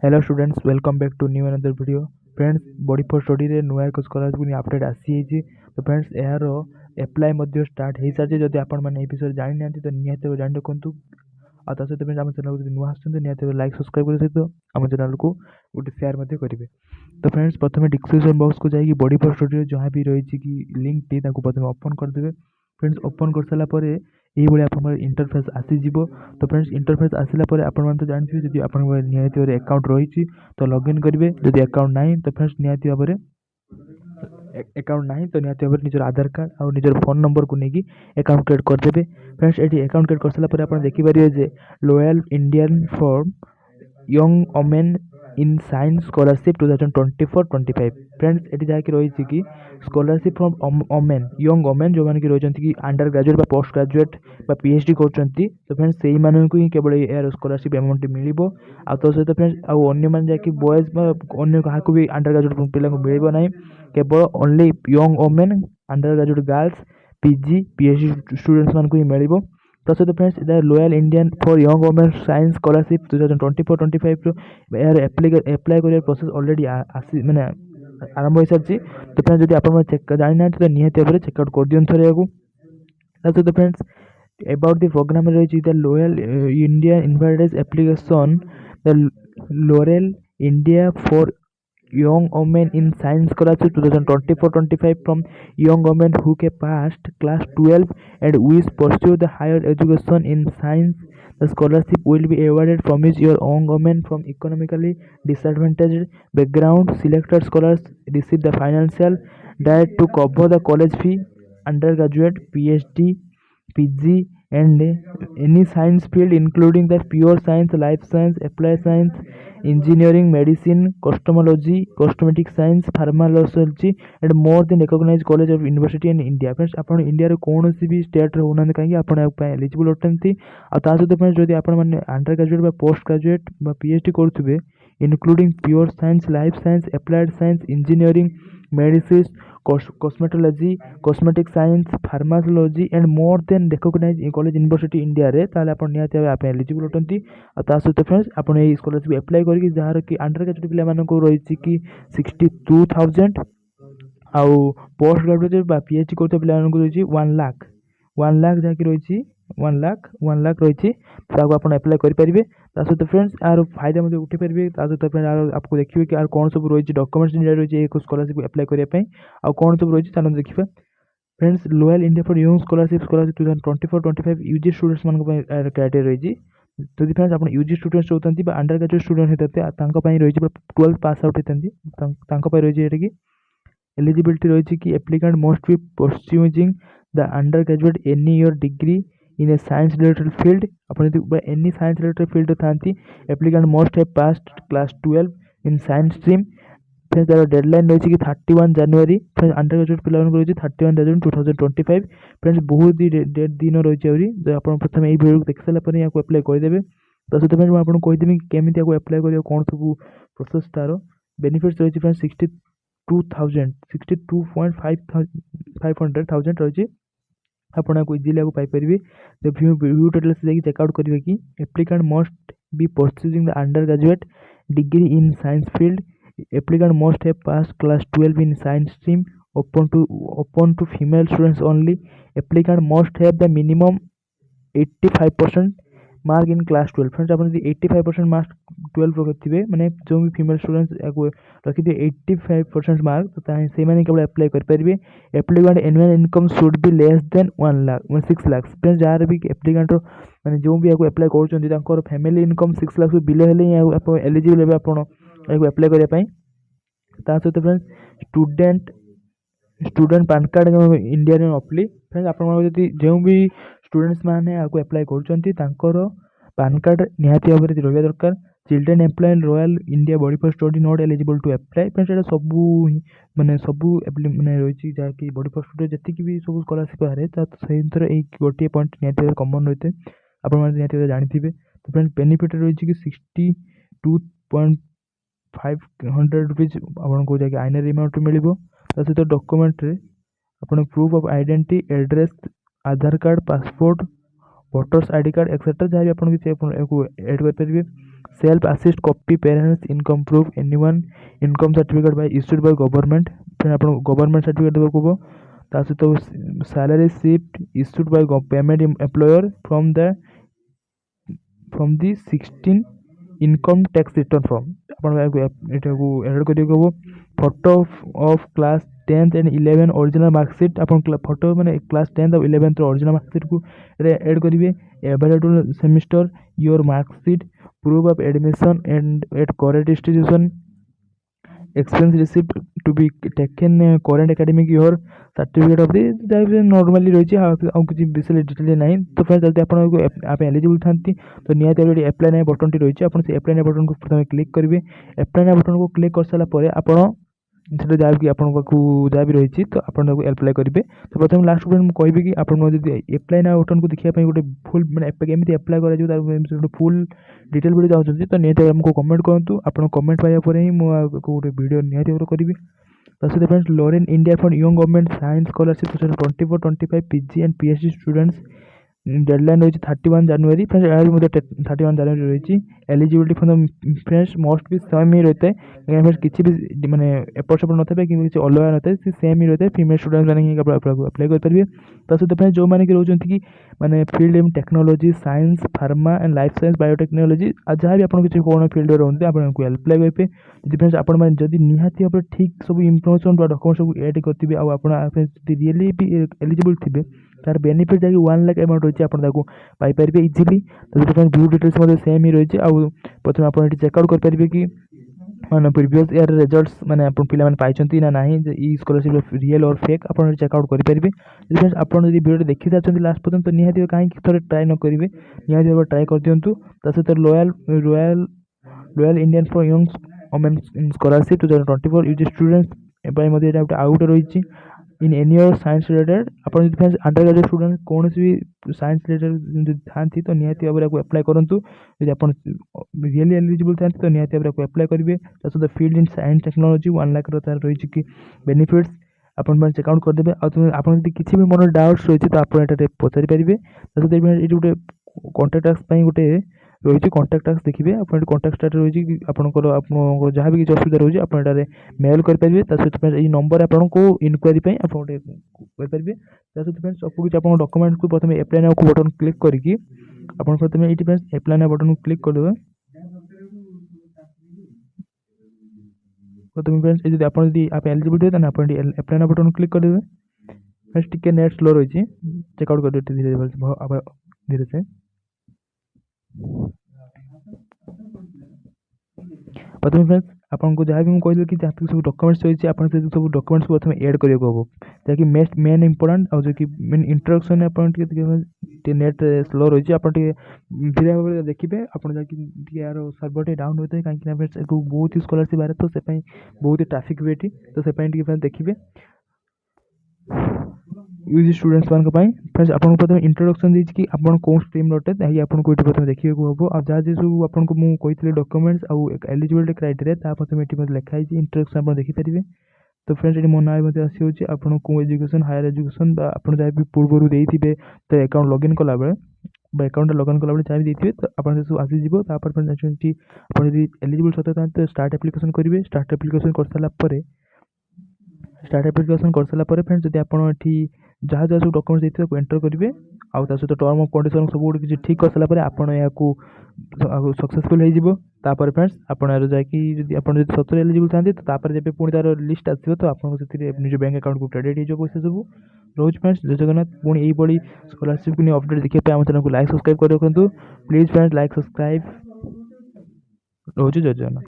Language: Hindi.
Hello students welcome back to new another video friends body for study रे नुआ एक स्कॉलरशिप अपडेट आसी तो फ्रेंड्स यार एप्लाय मध्य स्टार्ट हो सारी जब आपण मैंने ये विषय जानी ना तो निहत जान रखु आ सहित फ्रेंड्स आम चैनल को नुआ आसते निहत लाइक सब्सक्राइब कर सहित आम चैनल को गोटे शेयर करेंगे। तो फ्रेंड्स प्रथम डिस्क्रिप्शन बॉक्स को जाकि बॉडी फॉर स्टडी जहाँ भी रही कि लिंक टी प्रथम ओपन करदे। फ्रेंड्स ओपन कर सारापर ये इंटरफेस आसीज। तो फ्रेंड्स इंटरफेस आसला तो जानते जब आप निहत अकाउंट रही तो लॉगिन करेंगे। जब अकाउंट ना तो फ्रेंड्स निहत भाव अकाउंट ना तो निहत भाव निजर आधार कार्ड और निजर फोन नंबर को लेकिन अकाउंट क्रिएट करदे। फ्रेंड्स ये अकाउंट क्रिएट कर सारापर आप देखिपारे जे L'Oreal Indian for young women in science scholarship 2024-25। Friends ये जहाँकि रही कि scholarship from women young women जो मैंने रही कि undergraduate postgraduate PhD कर। तो फ्रेंड्स से ही केवल यार स्कॉलरशिप अमाउंट मिल तो सहित फ्रेंड्स आने मैंने जैक बॉयज अन्य क्या भी अंडर ग्रेजुएट पिला मिल ना केवल only young women under graduate girls PG PhD students मानक ही मिल। तो सहित friends L'Oreal Indian for young women science scholarship 2024-25 यार एप्लाय कर प्रोसेस ऑलरेडी आसी मैंने आरंभ हो सारी। तो फ्रेंड्स जब आप चेक जानी ना तो निहत भाव चेकआउट कर दिखाँ थे या सहित फ्रेंड्स about the program रही the Loyal India invited application the Laurel India for young women in science scholarship 2024-25 from young women who have passed class 12 and wish pursue the higher education in science. The scholarship will be awarded from each your young women from economically disadvantaged background. Selected scholars receive the financial diet to cover the college fee, undergraduate, PhD, PG, and any science field including the pure science, life science, applied science, engineering, medicine, cosmetology, cosmetic science, pharmacology, and more than recognized college of university in India. Friends आप इंडिया कौन सी भी स्टेट होना कहीं आप एलिजिबल अटंती। सहित फ्रेंड्स जब आप under graduate postgraduate PhD करुवे including pure science, life science, applied science, engineering, medicine, cosmetology, cosmetic science, pharmacology and more then recognise college university India रे ताले आपण निहाती आप एलिजिबल अटंती। सहित फ्रेंड्स आपण ये स्कॉलरशिप अप्लाई करके जहाँ कि अंडर ग्रेजुएट पिला मानक रही कि 62,000 आउ पोस्ट ग्रेजुएट पीएचडी करते पिला रही 1 लाख जहाँकि रही 1 लाख रही आप अप्लाई करेंगे। सहित फ्रेंड्स यार फायदा मुझे उठी पारे। सहित फ्रेंड आपको देखिए कि कौन सब रही डॉक्यूमेंट्स रही है स्कॉलरशिप अप्लाई करने आ कौन सब रही चलो देखिए। Friends L'Oreal India for young scholarship 2024-25 UG students मान क्राइटेरिया रही। जदि फ्रेंड्स आप यूजी स्टूडेंट्स होती अंडर ग्रेजुएट स्टूडेंट होते रही 12 पास आउट होती रही कि एलिजिबिलिटी रही कि applicant must be pursuing the under graduate any your degree in a science related field. आप एनी साइंस रिलेटेड फील्ड था applicant must have passed class 12 in science stream. Friends तार डेडलाइन रही कि 31 जनवरी। फ्रेंड्स अंडर ग्रेजुएट पिला रही 31 जनवरी 2025। फ्रेंड्स बहुत ही डेट दिन रही है आप प्रथम यही वीडियो देख सारापर या अप्लाई करदे। तो सहित फ्रेंड्स मुझे कहीदेवी कि केमी अप्लाई कर कौन सब प्रोसेस तार बेनिफिट्स रही। फ्रेंड्स 62,000 रही आपको इजिली आपको पाइपर। तो व्यू टाइटल से चेकआउट करेंगे कि applicant must be pursuing the under graduate degree in science field. Applicant must have pass class 12 in science stream open to female students only. Applicant must have the minimum 85% mark in class 12। Friends आप 85% मार्क 12 रखिए मैंने जो भी फीमेल स्टूडेंट्स रखिए 85% मार्क तो से केवल अप्लाई करेंगे। Applicant annual income should be less than 6 lakh. Friends जहाँ भी एप्लिकेंट मैंने जो भी अप्लाई कर फैमिली इनकम 6 लाख बिलो हेल्ले एलिजिबल हे अप्लाई करने। सहित friends student PAN card Indian अपली। फ्रेंड्स आप जो भी स्टूडेंट्स मैंने आपको अप्लाई कर पैन कार्ड निहाती भाव में रहा दरकार। Children employ L'Oreal India body for study not eligible to apply. Friends ये सब मैंने सब मैंने रही जहाँकि बॉडी फॉर स्टडी जी भी सब स्कॉलरशिप बाहर से गोटे पॉइंट निहाती कमन रही है आप जानी। तो फ्रेंड्स बेनिफिट रही कि 62,500 रुपीज आपको जैसे आईनर अमाउंट मिल। सहित डॉक्यूमेंट रे आप proof of identity address Aadhaar card passport voters I D card etcetera ଯାହା ବି ଆପଣ କିଛି ଆପଣ ୟାକୁ ଏଡ଼୍ କରିପାରିବେ। Self attest copy parents income proof anyone income certificate by issued by government ଆପଣ ଗଭର୍ନମେଣ୍ଟ ସାର୍ଟିଫିକେଟ୍ ଦେବାକୁ ହେବ। ତା ସହିତ salary slip issued by payment employer from the 16 income tax return form ଆପଣ ଏଟାକୁ ଏଡ଼୍ କରିବାକୁ ହେବ। Photo of class 10th and 11 original marksheet ଆପଣ ଫଟୋ ମାନେ କ୍ଲାସ୍ 10th ଆଉ 11th ओरिजिनल मार्कशीटକୁ एड करेंगे। Available semester your marksheet proof of admission and at correct institution expense receipt to be taken current academic year certificate of the normally रही किसी विषय डिटेल ना। तो फ्रेंड्स जब आप एलिजिबल था तो निहाती एप्लाई ना बटन टी रही है आप एप्लाई ना बटन को प्रथम क्लिक करेंगे। एप्लाई ना बटन को क्लिक कर सारा पर आप जहाँ भी आप जहाँ भी रही तो आप एप्लाई करेंगे। तो प्रथम लास्ट फ्रेंड मुझे कहि कि आप एप्लाई ना बटन को देखा गोटे फुल मैंने केमी एप्लाई कर फुल डिटेल वीडियो चाहते तो निहाती आमको कमेंट करूँ। आप कमेंट पाइबा ही मुझे गोटे वीडियो निहाती करी। तो friends L'Oreal India fund young government science scholarship 2024-25 PG and PhD students deadline रही 31 जनवरी फ्रेंड्स यहाँ भी 31 जनवरी रही। Eligibility for the friends most भी सेम ही रहता है फ्रेंड्स किसी भी मैंने एपट सेपट न था कि किसी अलग न था सेम ही रहता है। फीमेल स्टूडेंट्स मैंने अप्लाई करेंगे। तो सहित फ्रेंड्स जो मैंने रोच कि मैंने field in technology science pharma and life science biotechnology जहाँ भी आप कौन फील्ड रोते आपको एप्लाई करेंगे। जी फ्रेंड्स आप निहाती भाव ठीक सब इनफर्मेशन डॉक्यूमेंट सब एड करेंगे आप रियली भी एलिजिबल थे तार बेनिफिट जैसे 1 लाख अमाउंट रही है पाइपर इजिली। तो व्यू डिटेल्स सेम ही रही है। प्रथम आप चेकआउट करेंगे कि मैंने प्रीवियस ईयर रिजल्ट्स मैंने पिला पाई ना ना स्कॉलरशिप रियल और फेक आप चेकआउट करेंगे। फ्रेंड्स आप वीडियो देखी सारी लास्ट पर्यटन तो निहाती कहीं थे ट्राए न करेंगे निहाती भाव ट्राए कर दिंतु। सहित L'Oreal Indian for young women scholarship 2024 UG students आउ गोटे रही इन एनी और साइंस रिलेटेड आप अंडर ग्रेजुएट स्टूडेंट कौन भी साइंस रिलेटेड था तो निहाती भाव को एप्लाई करूँ। यदि आप रियली एलिजिबल था तो निहाती भाव को एप्लाई करेंगे। सहित field in science technology 1 lakh रही कि बेनिफिट्स आप चेकआउट करदे। आप किसी भी मन डाउट्स रही तो आप पचारि पारे। सहित ये गोटे कॉन्टैक्ट टास्क गोटे रही कॉन्टैक्ट टास्क देखिए आप कॉन्टैक्ट स्टार्ट रही आपंकर जहाँ भी किसी असुविधा रही आप मेल करेंगे। सहित ये नंबर आपको इनक्वारी आप करेंगे। सहित फ्रेंड्स सब कुछ आप डॉक्यूमेंट को प्रथम एप्लाई ना को बटन क्लिक करके आप प्रथम ये फ्रेंड्स एप्लाई ना बटन को क्लिक करदे। प्रथम फ्रेंड्स यदि आप एलिजिबल थे आप एप्लाई ना बटन क्लिक करदे। फ्रेंड्स टिके नेट स्लो रही चेकआउट कर धीरे धीरे से। प्रथम फ्रेंड्स आपको जहाँ भी मुझे कहली कि जहाँ सब डॉक्यूमेंट्स रही आप सब डॉक्यूमेंट्स को प्रथम एड करने को हम जहाँकि मेन इंपोर्टेंट और जो कि मेन इंट्रोडक्शन आप नेट स्लो रही आप धीरे भाव देखिए आप यार सर्वर टे डाउन होता है कहीं फ्रेंड्स बहुत ही स्कॉलरशिप बाहर तो से बहुत ही ट्राफिक हुए तो से फ्रेंड्स देखिए यूजी स्टूडेंट्स मान फ्रेंड्स आपको प्रथम इंट्रोडक्शन दी कि आप कौन स्ट्रीम रटे ताकि आपको ये प्रथम देखा हम आ जहाँ सब आपको मुझे डॉक्यूमेंट्स आउ एलिजिबिलिटी क्राइटेरिया प्रथम ये लिखाई इंट्रोडक्शन आप देखिपारे। तो फ्रेंड्स ये मो ना आसी आपको कौ एजुकेशन हायर एजुकेशन आप जहाँ भी पूर्व देते तो अकाउंट लॉगिन कला बेले अकाउंट लॉगिन कला जहाँ भी देते तो आप सब आसीज आप एलिजिबल सत्य था तो स्टार्ट एप्लिकेशन करेंगे। स्टार्ट एप्लिकेशन कर सारापर फ्रेंड्स जब आप जहाँ जहाँ सब डॉक्यूमेंट्स देते एंटर करेंगे आउ सहित टर्म ऑफ कंडीशन सब गुड किसी ठीक कर सारापर आपको सक्सेसफुल हो फ्रेंड्स आप जाकि सतरे एलिजिबल था तो जब पुणी तार लिस्ट आसो तो आपको निज बैंक अकाउंट को क्रेडिट हो पैसा सब रोज फ्रेंड्स जय जगन्नाथ पुणी यही स्कॉलरशिप की अपडेट देखिए आम चैनल को लाइक सब्सक्राइब कर रखुँ। प्लीज फ्रेंड्स लाइक सब्सक्राइब रोज जय जगन्नाथ।